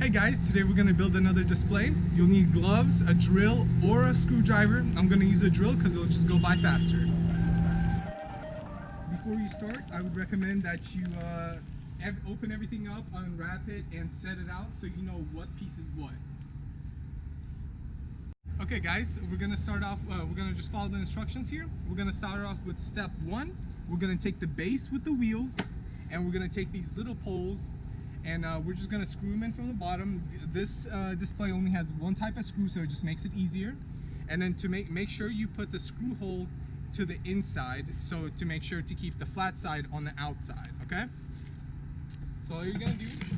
Hey guys, today we're going to build another display. You'll need gloves, a drill, or a screwdriver. I'm going to use a drill because it'll just go by faster. Before you start, I would recommend that you open everything up, unwrap it, and set it out so you know what piece is what. Okay guys, we're going to start off, we're going to just follow the instructions here. We're going to start off with step 1. We're going to take the base with the wheels, and we're going to take these little poles, and we're just going to screw them in from the bottom. This display only has one type of screw, so it just makes it easier. And then to make sure you put the screw hole to the inside, so to make sure to keep the flat side on the outside, okay? So all you're going to do is,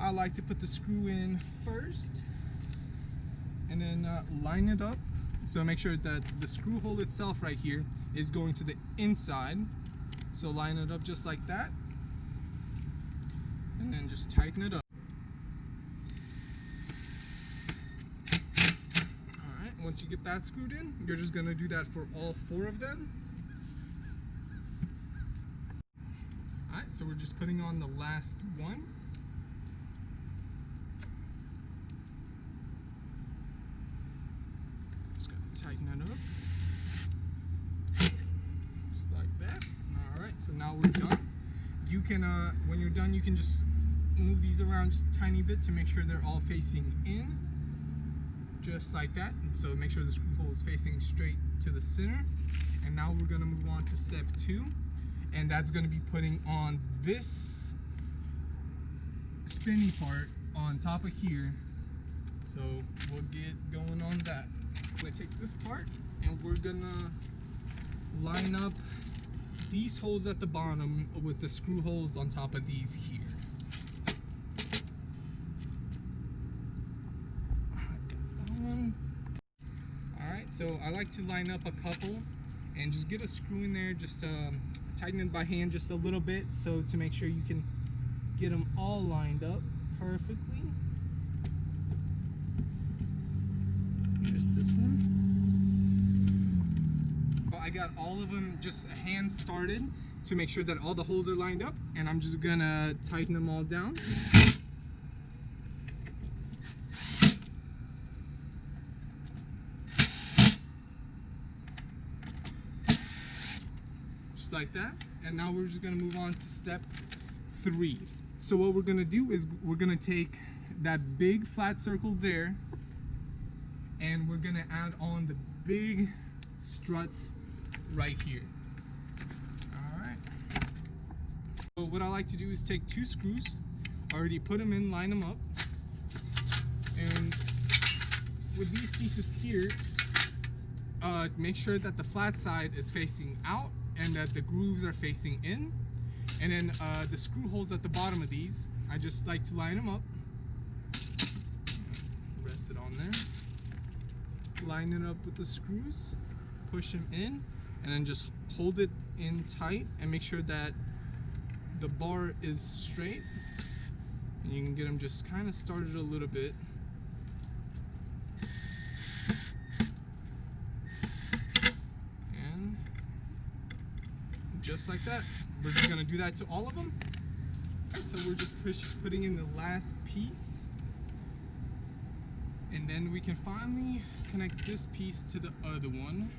I like to put the screw in first, and then line it up. So make sure that the screw hole itself right here is going to the inside. So line it up just like that. And then just tighten it up. Alright, once you get that screwed in, you're just going to do that for all 4 of them. Alright, so we're just putting on the last one. Just going to tighten it up. Just like that. Alright, so now we're done. You can, when you're done, you can just move these around just a tiny bit to make sure they're all facing in, just like that. So make sure the screw hole is facing straight to the center. And now we're going to move on to step 2, and that's going to be putting on this spinny part on top of here. So we'll get going on that. I'm going to take this part, and we're going to line up these holes at the bottom with the screw holes on top of these here. Alright, so I like to line up a couple and just get a screw in there, just tighten it by hand just a little bit, so to make sure you can get them all lined up perfectly. So here's this one. I got all of them just hand started to make sure that all the holes are lined up, and I'm just gonna tighten them all down. Just like that. And now we're just gonna move on to step 3. So what we're gonna do is we're gonna take that big flat circle there, and we're gonna add on the big struts right here. Alright. So what I like to do is take 2 screws, already put them in, line them up, and with these pieces here, make sure that the flat side is facing out and that the grooves are facing in. And then the screw holes at the bottom of these, I just like to line them up, rest it on there, line it up with the screws, push them in, and then just hold it in tight and make sure that the bar is straight. And you can get them just kind of started a little bit. And just like that. We're just going to do that to all of them. So we're just putting in the last piece. And then we can finally connect this piece to the other one.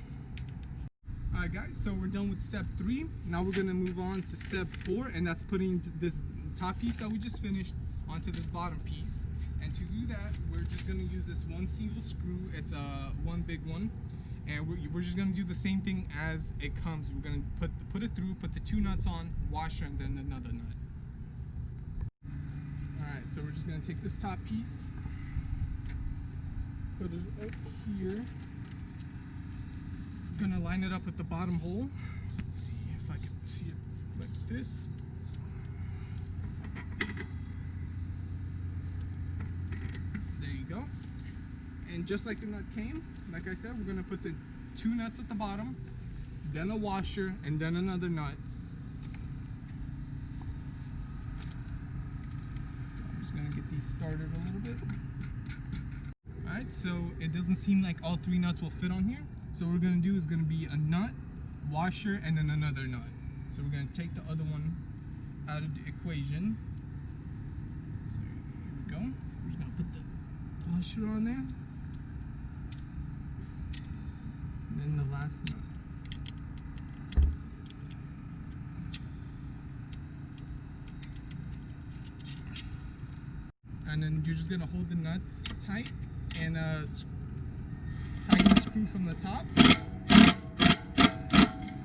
Alright guys, so we're done with step 3. Now we're going to move on to step 4, and that's putting this top piece that we just finished onto this bottom piece. And to do that, we're just going to use this one single screw. It's one big one, and we're just going to do the same thing as it comes. We're going to put it through, put the 2 nuts on, washer, and then another nut. Alright, so we're just going to take this top piece, put it up here. I'm gonna line it up with the bottom hole. Let's see if I can see it like this. There you go. And just like the nut came, like I said, we're gonna put the 2 nuts at the bottom, then a washer, and then another nut. So I'm just gonna get these started a little bit. Alright, so it doesn't seem like all 3 nuts will fit on here. So what we're going to do is going to be a nut, washer, and then another nut. So we're going to take the other one out of the equation. So washer on there. And then the last nut. And then you're just gonna hold the nuts tight and tighten the screw from the top,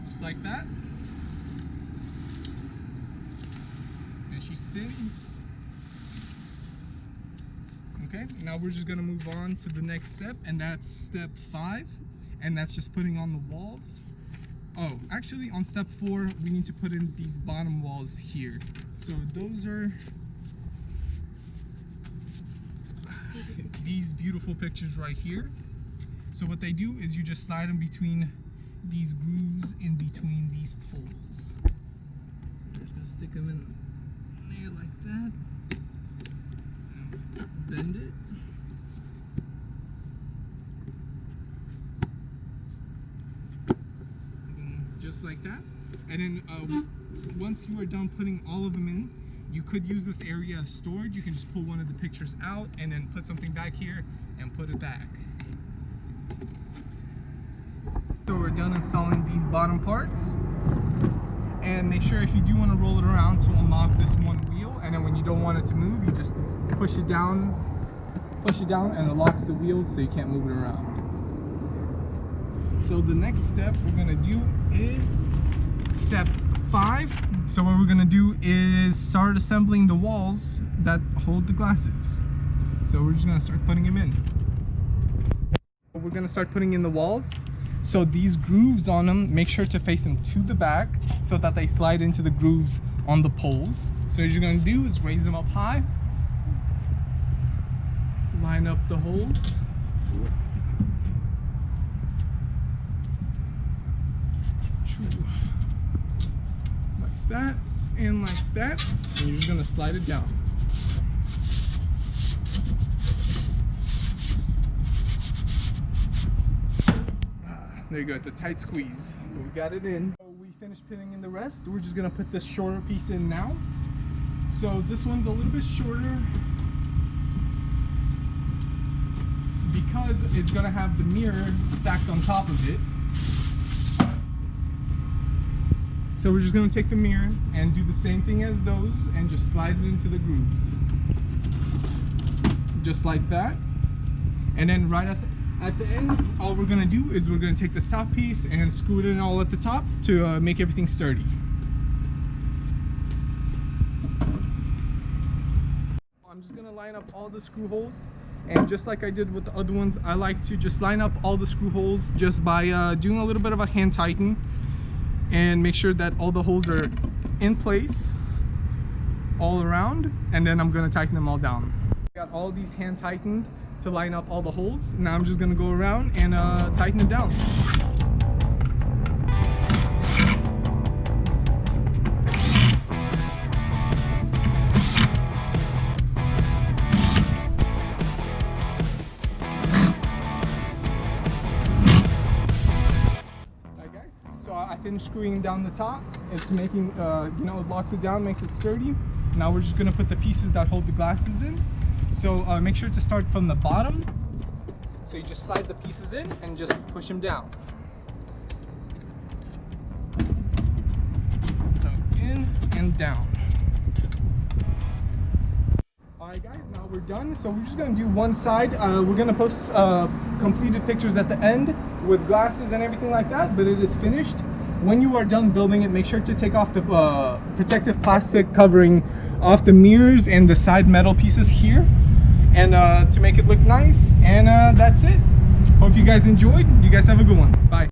just like that. And she spins. Okay, now we're just gonna move on to the next step, and that's step 5, and that's just putting on the walls. Oh, actually on step 4, we need to put in these bottom walls here. So those are these beautiful pictures right here. So what they do is you just slide them between these grooves in between these poles. So we're just gonna stick them in there like that. And bend it. And just like that. And then once you are done putting all of them in, you could use this area as storage. You can just pull one of the pictures out and then put something back here and put it back. So we're done installing these bottom parts. And make sure if you do want to roll it around to unlock this one wheel, and then when you don't want it to move, you just push it down and it locks the wheels so you can't move it around. So the next step we're gonna do is step 5. So what we're gonna do is start assembling the walls that hold the glasses. So we're just gonna start putting them in. We're gonna start putting in the walls. So these grooves on them, make sure to face them to the back so that they slide into the grooves on the poles. So what you're gonna do is raise them up high, line up the holes. That and like that, and you're just gonna slide it down. There you go, it's a tight squeeze, but we got it in. So we finished putting in the rest. We're just gonna put this shorter piece in now. So this one's a little bit shorter because it's gonna have the mirror stacked on top of it. So we're just gonna take the mirror and do the same thing as those and just slide it into the grooves. Just like that. And then right at the end, all we're gonna do is we're gonna take this top piece and screw it in all at the top to make everything sturdy. I'm just gonna line up all the screw holes, and just like I did with the other ones, I like to just line up all the screw holes just by doing a little bit of a hand tighten and make sure that all the holes are in place all around, and then I'm gonna tighten them all down. Got all these hand tightened to line up all the holes. Now I'm just gonna go around and tighten it down. I finished screwing down the top. It's making, you know, it locks it down, makes it sturdy. Now we're just gonna put the pieces that hold the glasses in. So make sure to start from the bottom. So you just slide the pieces in and just push them down. So in and down. Alright guys, now we're done. So we're just gonna do one side. We're gonna post completed pictures at the end with glasses and everything like that, but it is finished. When you are done building it, make sure to take off the protective plastic covering off the mirrors and the side metal pieces here, and to make it look nice. And that's it. Hope you guys enjoyed. You guys have a good one. Bye.